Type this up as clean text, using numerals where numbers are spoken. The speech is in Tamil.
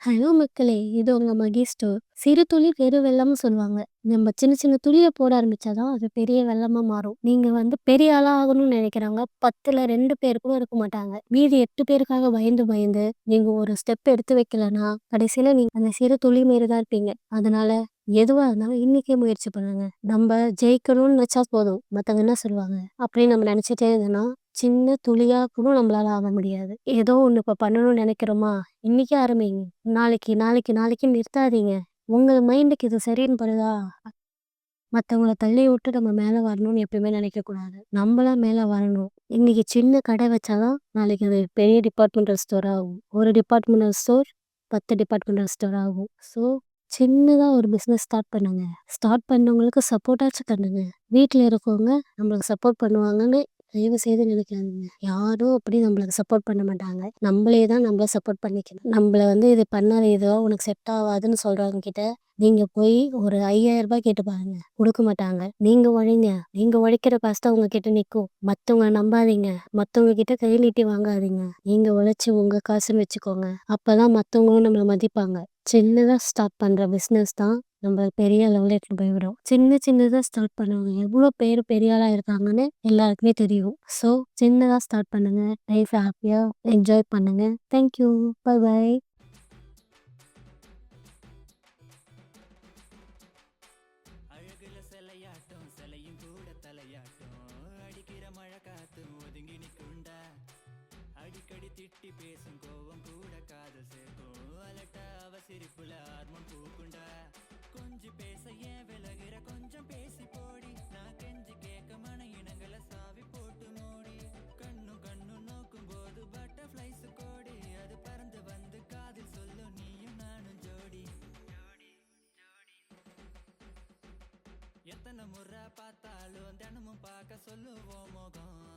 ஹலோ மக்களே! இது உங்க மகி ஸ்டோர். சிறு துளி பெரு வெள்ளம்னு சொல்லுவாங்க. நம்ம சின்ன சின்ன துளிய போட ஆரம்பிச்சா தான் அது பெரிய வெள்ளமா மாறும். நீங்க பெரிய ஆளா ஆகணும்னு நெனைக்கிறவங்க 10ல 2 பேர் கூட இருக்க மாட்டாங்க. மீதி 8 பேருக்காக பயந்து பயந்து நீங்க ஒரு ஸ்டெப் எடுத்து வைக்கலன்னா, கடைசியில நீங்க அந்த சிறு துளி மாரி தான் இருப்பீங்க. அதனால எதுவா இருந்தாலும் இன்னைக்கே முயற்சி பண்ணுங்க. நம்ப ஜெயிக்கணும்னு நெனச்சா போதும். மத்தவங்க என்ன சொல்லுவாங்க? அப்படின்னு நம்ம நெனச்சுட்டே இருந்தோம்னா, சின்ன துளியா கூட நம்மளால ஆக முடியாது. ஏதோ ஒண்ணு இப்ப பண்ணணும்னு நெனைக்கிறோமா? இன்னைக்கே ஆரம்பிங்க. நாளைக்கு, நாளைக்கு, நாளைக்குன்னு நிறுத்தாதீங்க. உங்க மைண்டுக்கு இது சரின்னு படுதா? மத்தவங்கள தள்ளி விட்டு நம்ம மேல வரணும்னு எப்பயுமே நினைக்கக்கூடாது. நம்பளா மேல வரணும். இன்னைக்கு சின்ன கடை வச்சா தான், நாளைக்கு அது பெரிய டிபார்ட்மெண்டல் ஸ்டோர் ஆகும். ஒரு டிபார்ட்மெண்டல் ஸ்டோர் 10 டிபார்ட்மெண்டல் ஸ்டோர் ஆகும். ஸோ, சின்னதா ஒரு பிசினஸ் ஸ்டார்ட் பண்ணுங்க. ஸ்டார்ட் பண்ணவங்களுக்கு சப்போர்ட்டாச்சும் பண்ணுங்க. வீட்ல இருக்கவங்க நம்மளுக்கு சப்போர்ட் பண்ணுவாங்கன்னு தயவு செய்து நினைக்காதீங்க. யாரும் அப்படி நம்மளுக்கு சப்போர்ட் பண்ண மாட்டாங்க. நம்மளே தான் நம்மள சப்போர்ட் பண்ணிக்கணும். நம்மள இது பண்ணாத, இதுவா உனக்கு செட் ஆகாதுன்னு சொல்றவங்க கிட்ட நீங்க போய் ஒரு ரூ. 5000 கேட்டு பாருங்க. குடுக்க மாட்டாங்க. நீங்க உழைங்க. நீங்க உழைக்கிற காசு தான் உங்ககிட்ட நிக்கும். மத்தவங்கள நம்பாதீங்க. மத்தவங்க கிட்ட கை நீட்டி வாங்காதீங்க. நீங்க உழைச்சு உங்க காசுன்னு வச்சுக்கோங்க. அப்பதான் மத்தவங்களும் நம்மள மதிப்பாங்க. சின்னதா ஸ்டார்ட் பண்ற பிசினஸ் தான் நம்ம பெரிய லெவல்ல எடுத்துட்டு போய் விடும். சின்ன சின்னதா ஸ்டார்ட் பண்ணவங்க எவ்வளோ பேர் பெரிய ஆளா இருக்காங்கன்னு எல்லாருக்குமே தெரியும். ஸோ சின்னதா ஸ்டார்ட் பண்ணுங்க. லைஃப் ஹாப்பியா என்ஜாய் பண்ணுங்க. Thank you. Bye bye. அழகுல சிலையாட்டும் சிலையும் கூட தலையாட்டும் அடிக்கிற மழை காத்து ஒதுங்கி நிற்குண்டா அடிக்கடி திட்டி பேசும் கோவம் கூட காதல் சேர்க்கும் அலட்டா அவ சிரிப்புல ஆர்மம் பூக்குண்டா கொஞ்சி பேச ஏன் விலகிற கொஞ்சம் பேசி போடி நான் கெஞ்சி கேட்க மன இனங்களை சாவி போட்டு மூடி கண்ணு கண்ணு நோக்கும் போது பட்டர்ஃப்ளைஸ் கோடி அது பறந்து வந்து காதில் சொல்லும் நீயும் நானும் ஜோடி எத்தனை முறை பார்த்தாலும் தினமும் பார்க்க சொல்லுவோம் முகம்